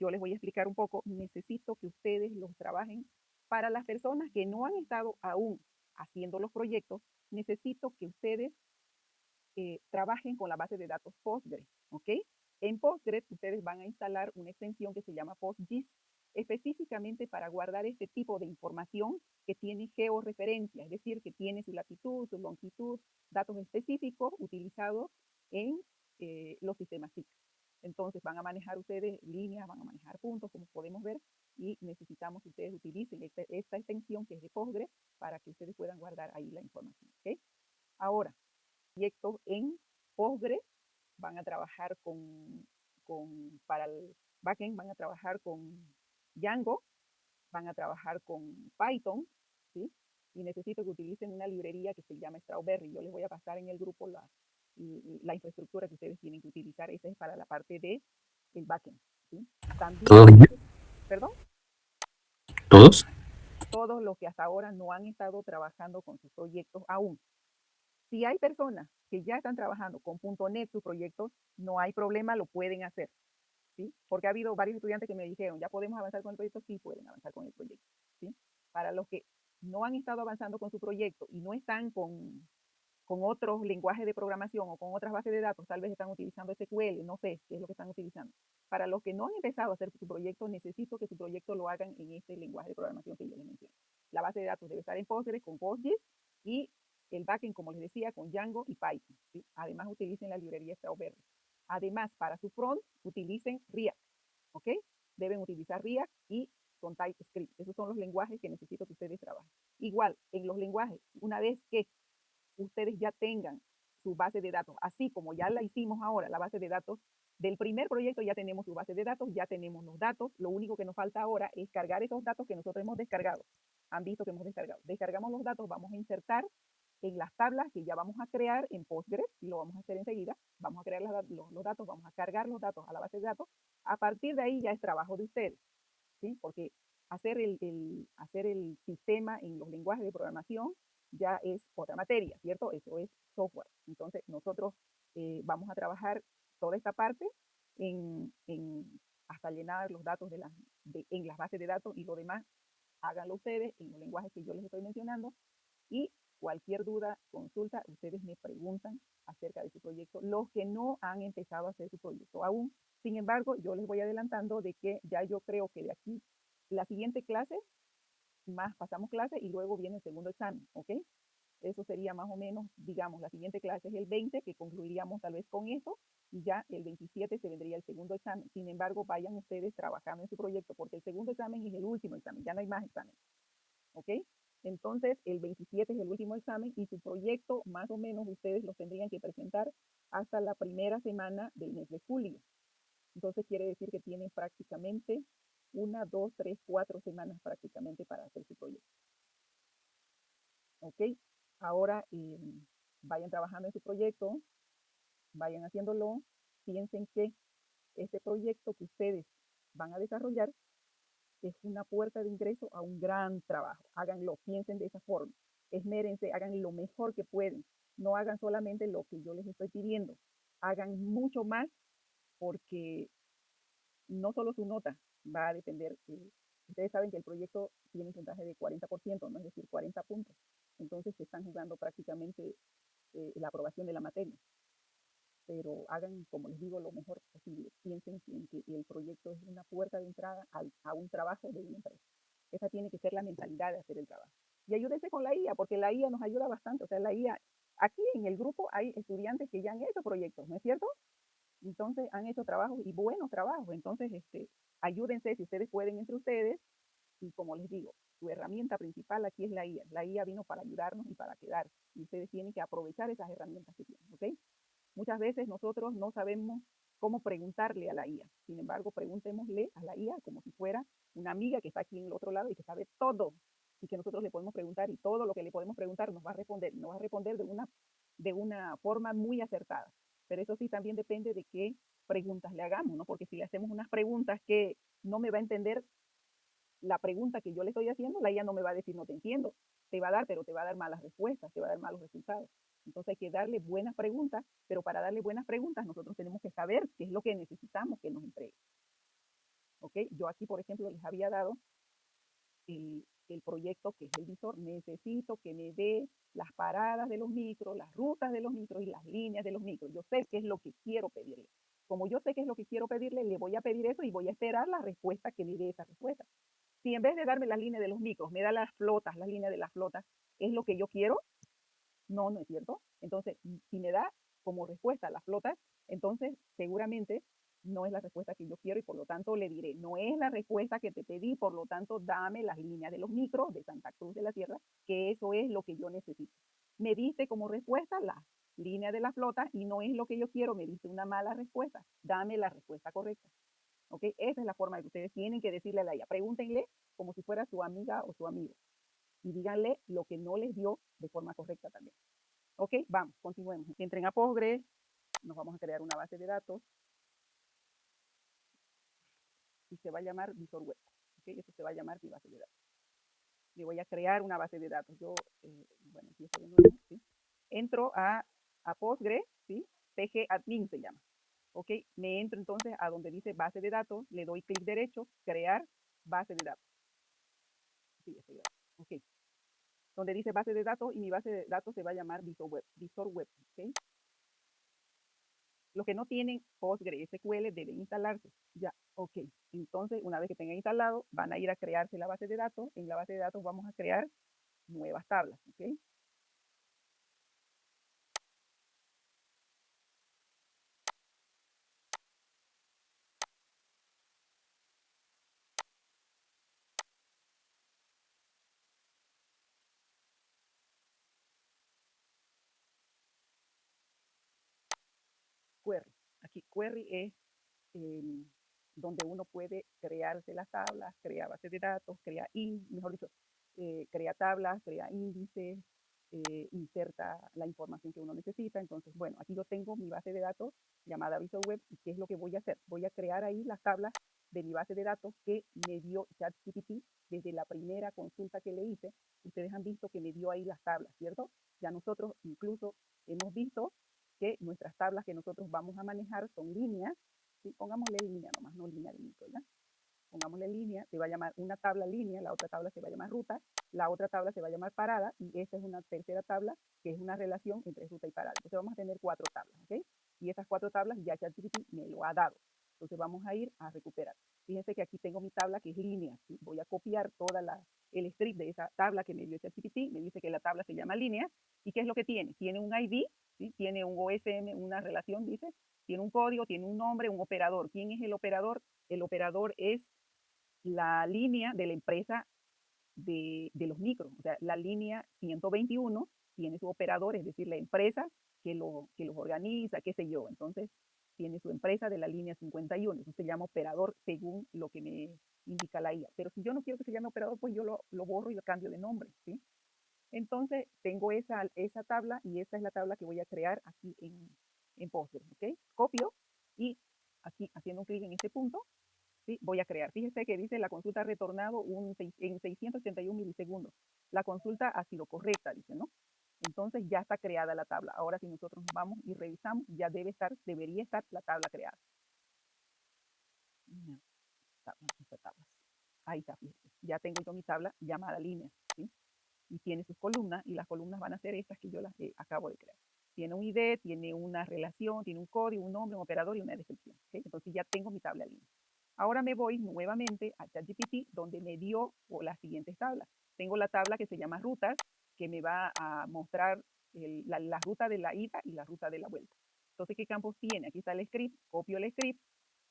yo les voy a explicar un poco, necesito que ustedes los trabajen. Para las personas que no han estado aún haciendo los proyectos, necesito que ustedes trabajen con la base de datos Postgres, ¿ok? En Postgres ustedes van a instalar una extensión que se llama PostGIS, específicamente para guardar este tipo de información que tiene georreferencia, es decir, que tiene su latitud, su longitud, datos específicos utilizados en los sistemas TIC. Entonces van a manejar ustedes líneas, van a manejar puntos, como podemos ver, y necesitamos que ustedes utilicen esta extensión que es de Postgres para que ustedes puedan guardar ahí la información, ¿ok? Ahora, proyectos en Postgres, van a trabajar para el backend, van a trabajar con Django, van a trabajar con Python, ¿sí? Y necesito que utilicen una librería que se llama Strawberry. Yo les voy a pasar en el grupo la infraestructura que ustedes tienen que utilizar. Esa es para la parte de el backend, ¿sí? También, ¿Todos? perdón, ¿Todos? todos los que hasta ahora no han estado trabajando con sus proyectos aún. Si hay personas que ya están trabajando con .NET sus proyectos, no hay problema, lo pueden hacer, ¿sí? Porque ha habido varios estudiantes que me dijeron, ¿ya podemos avanzar con el proyecto? Sí, pueden avanzar con el proyecto, ¿sí? Para los que no han estado avanzando con su proyecto y no están con otros lenguajes de programación o con otras bases de datos, tal vez están utilizando SQL, no sé qué es lo que están utilizando. Para los que no han empezado a hacer su proyecto, necesito que su proyecto lo hagan en este lenguaje de programación que yo les menciono. La base de datos debe estar en Postgres con PostGIS y el backend, como les decía, con Django y Python, ¿sí? Además, utilicen la librería Strawberry. Además, para su front, utilicen React, ¿ok? Deben utilizar React y con TypeScript. Esos son los lenguajes que necesito que ustedes trabajen. Igual, en los lenguajes, una vez que ustedes ya tengan su base de datos, así como ya la hicimos ahora, la base de datos del primer proyecto, ya tenemos su base de datos, ya tenemos los datos, lo único que nos falta ahora es cargar esos datos que nosotros hemos descargado. Han visto que hemos descargado. Descargamos los datos, vamos a insertar en las tablas que ya vamos a crear en Postgres, y lo vamos a hacer enseguida, vamos a crear los datos, vamos a cargar los datos a la base de datos. A partir de ahí ya es trabajo de ustedes, ¿sí? Porque hacer el sistema en los lenguajes de programación ya es otra materia, ¿cierto? Eso es software. Entonces, nosotros vamos a trabajar toda esta parte hasta llenar los datos en las bases de datos, y lo demás háganlo ustedes en los lenguajes que yo les estoy mencionando. Y cualquier duda, consulta, ustedes me preguntan acerca de su proyecto. Los que no han empezado a hacer su proyecto aún, sin embargo, yo les voy adelantando de que ya yo creo que de aquí la siguiente clase, más pasamos clase y luego viene el segundo examen, ¿ok? Eso sería más o menos, digamos, la siguiente clase es el 20, que concluiríamos tal vez con eso, y ya el 27 se vendría el segundo examen. Sin embargo, vayan ustedes trabajando en su proyecto, porque el segundo examen es el último examen, ya no hay más examen, ¿ok? Entonces, el 27 es el último examen y su proyecto más o menos ustedes lo tendrían que presentar hasta la primera semana del mes de julio. Entonces, quiere decir que tienen prácticamente 1, 2, 3, 4 semanas prácticamente para hacer su proyecto. ¿Ok? Ahora vayan trabajando en su proyecto, vayan haciéndolo, piensen que este proyecto que ustedes van a desarrollar es una puerta de ingreso a un gran trabajo. Háganlo, piensen de esa forma. Esmérense, hagan lo mejor que pueden. No hagan solamente lo que yo les estoy pidiendo. Hagan mucho más, porque no solo su nota va a depender. Ustedes saben que el proyecto tiene un puntaje de 40%, ¿no? Es decir, 40 puntos. Entonces se están jugando prácticamente la aprobación de la materia. Pero hagan, como les digo, lo mejor posible. Piensen en que el proyecto es una puerta de entrada a un trabajo de una empresa. Esa tiene que ser la mentalidad de hacer el trabajo. Y ayúdense con la IA, porque la IA nos ayuda bastante. O sea, la IA, aquí en el grupo hay estudiantes que ya han hecho proyectos, ¿no es cierto? Entonces han hecho trabajos y buenos trabajos. Entonces, ayúdense si ustedes pueden entre ustedes. Y como les digo, su herramienta principal aquí es la IA. La IA vino para ayudarnos y para quedar. Y ustedes tienen que aprovechar esas herramientas que tienen, ¿ok? Muchas veces nosotros no sabemos cómo preguntarle a la IA. Sin embargo, preguntémosle a la IA como si fuera una amiga que está aquí en el otro lado y que sabe todo, y que nosotros le podemos preguntar, y todo lo que le podemos preguntar nos va a responder. Nos va a responder de una forma muy acertada. Pero eso sí también depende de qué preguntas le hagamos, ¿no? Porque si le hacemos unas preguntas que no me va a entender la pregunta que yo le estoy haciendo, la IA no me va a decir no te entiendo, te va a dar, pero te va a dar malas respuestas, te va a dar malos resultados. Entonces hay que darle buenas preguntas, pero para darle buenas preguntas nosotros tenemos que saber qué es lo que necesitamos que nos entregue. ¿ok? Yo aquí, por ejemplo, les había dado el proyecto que es el visor. Necesito que me dé las paradas de los micros, las rutas de los micros y las líneas de los micros. Yo sé qué es lo que quiero pedirle. Como yo sé qué es lo que quiero pedirle, le voy a pedir eso y voy a esperar la respuesta que me dé esa respuesta. Si en vez de darme las líneas de los micros, me da las flotas, las líneas de las flotas, es lo que yo quiero, no, no es cierto. Entonces, si me da como respuesta las flotas, entonces seguramente no es la respuesta que yo quiero y por lo tanto le diré, no es la respuesta que te pedí, por lo tanto dame las líneas de los micros de Santa Cruz de la Sierra, que eso es lo que yo necesito. Me diste como respuesta la línea de la flota y no es lo que yo quiero, me diste una mala respuesta, dame la respuesta correcta. ¿Ok? Esa es la forma que ustedes tienen que decirle a la IA. Pregúntenle como si fuera su amiga o su amigo y díganle lo que no les dio de forma correcta también. Ok, vamos, continuemos. Entren a Postgres, nos vamos a crear una base de datos y se va a llamar Visor Web. Ok, eso se va a llamar mi base de datos. Le voy a crear una base de datos. Yo, bueno, empiezo de nuevo, ¿sí? Entro a Postgres, ¿sí? PG Admin se llama. Ok, me entro entonces a donde dice base de datos, le doy clic derecho, crear base de datos. Sí, estoy grabando. Ok, donde dice base de datos y mi base de datos se va a llamar Visor Web. Visor Web, ¿ok? Los que no tienen PostgreSQL deben instalarse. Ya, ok. Entonces, una vez que tengan instalado, van a ir a crearse la base de datos. En la base de datos vamos a crear nuevas tablas, ¿ok? Query. Aquí query es eh, donde uno puede crearse las tablas, crear bases de datos, mejor dicho, crea tablas, crea índices, inserta la información que uno necesita. Entonces, bueno, aquí yo tengo mi base de datos llamada Visual Web. ¿Y qué es lo que voy a hacer? Voy a crear ahí las tablas de mi base de datos que me dio ChatGPT desde la primera consulta que le hice. Ustedes han visto que me dio ahí las tablas, ¿cierto? Ya nosotros incluso hemos visto que nuestras tablas que nosotros vamos a manejar son líneas, ¿sí? Pongámosle línea nomás, no línea de micro, ¿ya? Pongámosle línea, se va a llamar una tabla línea, la otra tabla se va a llamar ruta, la otra tabla se va a llamar parada y esta es una tercera tabla que es una relación entre ruta y parada. Entonces vamos a tener 4 tablas, ¿ok? Y esas 4 tablas ya ChatGPT me lo ha dado. Entonces vamos a ir a recuperar. Fíjense que aquí tengo mi tabla que es línea, ¿sí? Voy a copiar el script de esa tabla que me dio ChatGPT, me dice que la tabla se llama línea, ¿y qué es lo que tiene? Tiene un ID, ¿sí? Tiene un OSM, una relación, dice, tiene un código, tiene un nombre, un operador. ¿Quién es el operador? El operador es la línea de la empresa de los micros. O sea, la línea 121 tiene su operador, es decir, la empresa que los organiza, qué sé yo. Entonces, tiene su empresa de la línea 51. Eso se llama operador según lo que me indica la IA. Pero si yo no quiero que se llame operador, pues yo lo borro y lo cambio de nombre, ¿sí? Entonces, tengo esa tabla y esa es la tabla que voy a crear aquí en Postgres, ¿ok? Copio y aquí haciendo un clic en este punto, ¿sí? Voy a crear. Fíjese que dice la consulta ha retornado en 681 milisegundos. La consulta ha sido correcta, dice, ¿no? Entonces ya está creada la tabla. Ahora si nosotros nos vamos y revisamos, ya debería estar la tabla creada. Tablas. Ahí está, fíjese. Ya tengo yo mi tabla llamada línea, ¿sí? Y tiene sus columnas y las columnas van a ser estas que yo las acabo de crear. Tiene un ID, tiene una relación, tiene un código, un nombre, un operador y una descripción. ¿Okay? Entonces ya tengo mi tabla línea. Ahora me voy nuevamente a ChatGPT donde me dio las siguientes tablas. Tengo la tabla que se llama rutas, que me va a mostrar la ruta de la ida y la ruta de la vuelta. Entonces, ¿qué campos tiene? Aquí está el script, copio el script,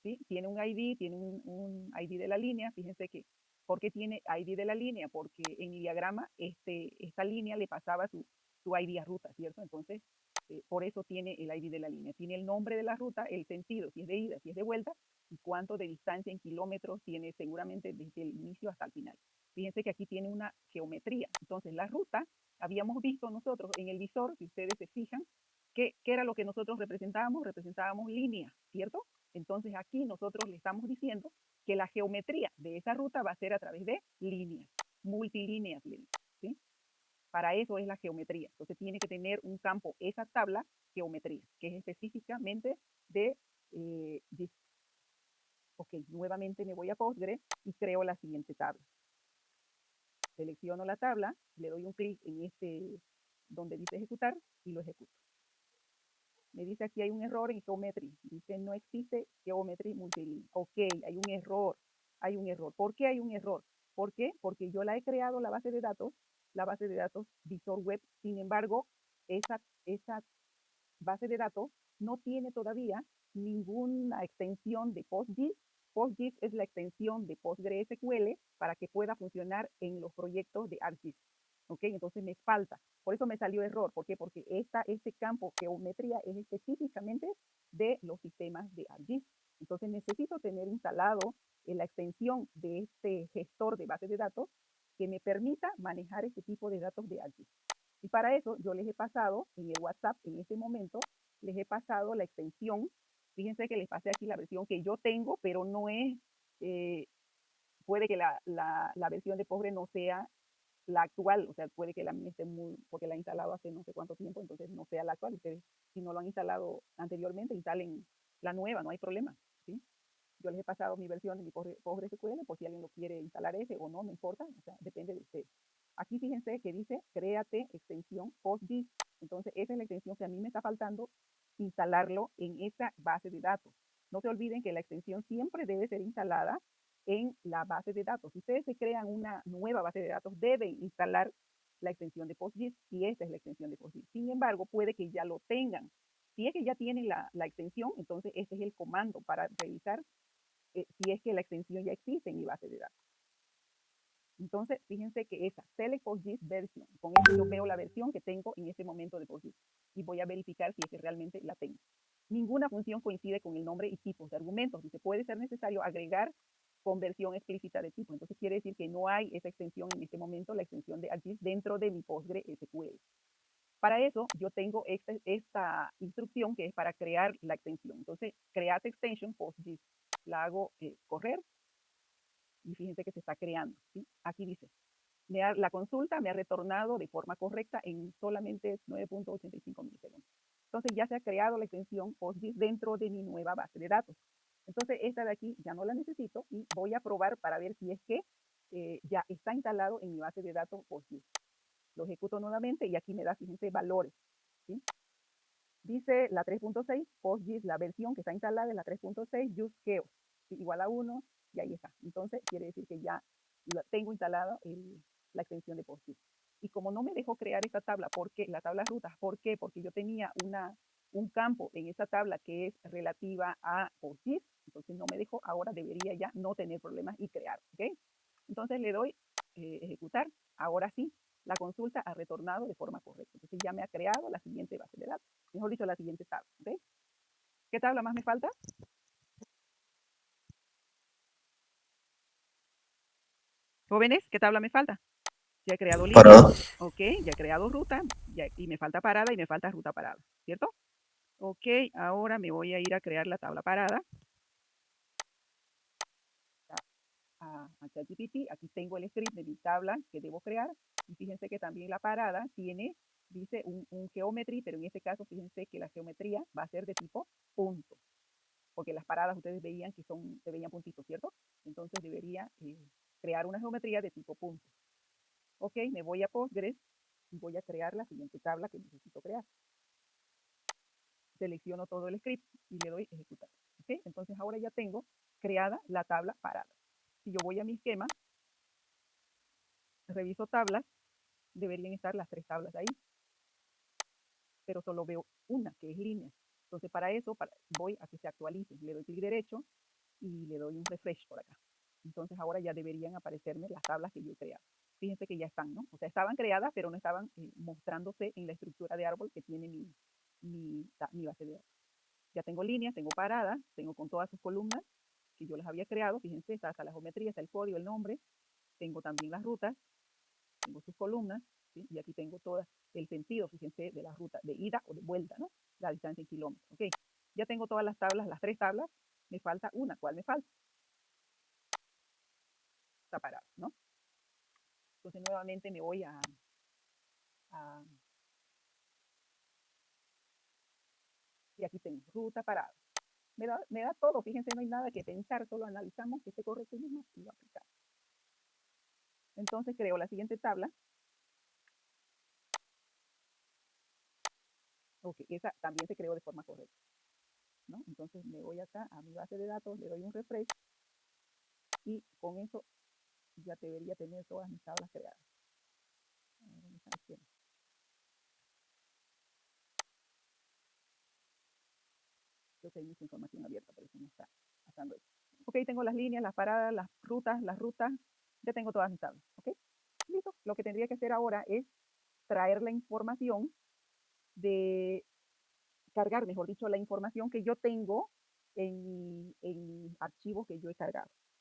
¿sí? Tiene un ID, tiene un ID de la línea. Fíjense que, ¿por qué tiene ID de la línea? Porque en mi diagrama esta línea le pasaba su ID a ruta, ¿cierto? Entonces, por eso tiene el ID de la línea. Tiene el nombre de la ruta, el sentido, si es de ida, si es de vuelta, y cuánto de distancia en kilómetros tiene seguramente desde el inicio hasta el final. Fíjense que aquí tiene una geometría. Entonces, la ruta, habíamos visto nosotros en el visor, si ustedes se fijan, ¿qué era lo que nosotros representábamos? Representábamos líneas, ¿cierto? Entonces aquí nosotros le estamos diciendo que la geometría de esa ruta va a ser a través de líneas, multilíneas, ¿sí? Para eso es la geometría. Entonces tiene que tener un campo, esa tabla, geometría, que es específicamente de Ok, nuevamente me voy a Postgre y creo la siguiente tabla. Selecciono la tabla, le doy un clic en este donde dice ejecutar y lo ejecuto. Me dice aquí hay un error en Geometry. Dice no existe Geometry Multilínea. Ok, hay un error. Hay un error. ¿Por qué hay un error? ¿Por qué? Porque yo la he creado la base de datos Visor Web. Sin embargo, esa base de datos no tiene todavía ninguna extensión de PostGIS. PostGIS es la extensión de PostgreSQL para que pueda funcionar en los proyectos de ArcGIS. ¿Ok? Entonces me falta. Por eso me salió error. ¿Por qué? Porque este campo geometría es específicamente de los sistemas de ArcGIS. Entonces necesito tener instalado la extensión de este gestor de base de datos que me permita manejar este tipo de datos de ArcGIS. Y para eso yo les he pasado en el WhatsApp, en este momento, les he pasado la extensión. Fíjense que les pasé aquí la versión que yo tengo, pero no es, puede que la versión de Postgre no sea la actual, o sea, puede que la mía esté muy, porque la he instalado hace no sé cuánto tiempo, entonces no sea la actual. Ustedes, si no lo han instalado anteriormente, instalen la nueva, no hay problema, ¿sí? Yo les he pasado mi versión de mi PostgreSQL por si alguien lo quiere instalar ese o no, no importa, o sea, depende de ustedes. Aquí fíjense que dice, créate extensión PostGIS. Entonces, esa es la extensión que a mí me está faltando instalarlo en esa base de datos. No se olviden que la extensión siempre debe ser instalada en la base de datos. Si ustedes se crean una nueva base de datos, deben instalar la extensión de PostGIS y esta es la extensión de PostGIS. Sin embargo, puede que ya lo tengan. Si es que ya tienen la extensión, entonces este es el comando para revisar si es que la extensión ya existe en mi base de datos. Entonces, fíjense que esa Select PostGIS version, con eso yo veo la versión que tengo en este momento de PostGIS y voy a verificar si es que realmente la tengo. Ninguna función coincide con el nombre y tipos de argumentos. Dice, puede ser necesario agregar conversión explícita de tipo. Entonces, quiere decir que no hay esa extensión en este momento, la extensión de ArcGIS dentro de mi PostgreSQL. Para eso, yo tengo esta instrucción que es para crear la extensión. Entonces, create extension PostGIS. La hago correr y fíjense que se está creando, ¿sí? Aquí dice, la consulta me ha retornado de forma correcta en solamente 9.85 milisegundos. Entonces ya se ha creado la extensión PostGIS dentro de mi nueva base de datos. Entonces esta de aquí ya no la necesito y voy a probar para ver si es que ya está instalado en mi base de datos PostGIS. Lo ejecuto nuevamente y aquí me da, fíjense, valores, ¿sí? Dice la 3.6, PostGIS, la versión que está instalada es la 3.6, use geos, ¿sí? Igual a 1 y ahí está. Entonces quiere decir que ya tengo instalada la extensión de PostGIS. Y como no me dejó crear esta tabla, porque la tabla rutas, ¿por qué? Porque yo tenía un campo en esa tabla que es relativa a PostGIS, entonces no me dejó, ahora debería ya no tener problemas y crear, ¿ok? Entonces le doy ejecutar, ahora sí, la consulta ha retornado de forma correcta. Entonces ya me ha creado la siguiente base de datos, mejor dicho, la siguiente tabla, ¿ok? ¿Qué tabla más me falta? Jóvenes, ¿qué tabla me falta? Ya he creado línea, Parado. ok, ya he creado ruta, y me falta parada y me falta ruta parada, ¿cierto? Ok, ahora me voy a ir a crear la tabla parada. A ChatGPT, aquí tengo el script de mi tabla que debo crear, y fíjense que también la parada tiene, dice un geometría, pero en este caso fíjense que la geometría va a ser de tipo punto, porque las paradas ustedes veían que se veían puntitos, ¿cierto? Entonces debería crear una geometría de tipo punto. Ok, me voy a Postgres y voy a crear la siguiente tabla que necesito crear. Selecciono todo el script y le doy ejecutar. ¿Ok? Entonces ahora ya tengo creada la tabla parada. Si yo voy a mi esquema, reviso tablas, deberían estar las 3 tablas de ahí, pero solo veo una, que es línea. Entonces para eso voy a que se actualice. Le doy clic derecho y le doy un refresh por acá. Entonces ahora ya deberían aparecerme las tablas que yo he creado. Fíjense que ya están, ¿no? O sea, estaban creadas, pero no estaban mostrándose en la estructura de árbol que tiene mi base de datos. Ya tengo líneas, tengo paradas, tengo con todas sus columnas que yo las había creado. Fíjense, está hasta la geometría, está el código, el nombre. Tengo también las rutas, tengo sus columnas, ¿sí? Y aquí tengo todo el sentido, fíjense, de la ruta de ida o de vuelta, ¿no? La distancia en kilómetros, ¿ok? Ya tengo todas las tablas, las 3 tablas, me falta una. ¿Cuál me falta? Está parada, ¿no? Entonces nuevamente me voy a y aquí tengo ruta parada. me da todo. Fíjense, no hay nada que pensar, solo analizamos que esté correcto y mismo y lo aplicamos. Entonces creo la siguiente tabla. Ok, esa también se creó de forma correcta, ¿no? Entonces me voy acá a mi base de datos, le doy un refresh y con eso ya debería tener todas mis tablas creadas. A ver, ¿dónde está el esquema? Creo que hay mucha información abierta, por eso no está pasando eso. Ok, tengo las líneas, las paradas, las rutas, ya tengo todas mis tablas, ¿ok? Listo, lo que tendría que hacer ahora es traer la información de, cargar, mejor dicho, la información que yo tengo en mis archivos que yo he cargado.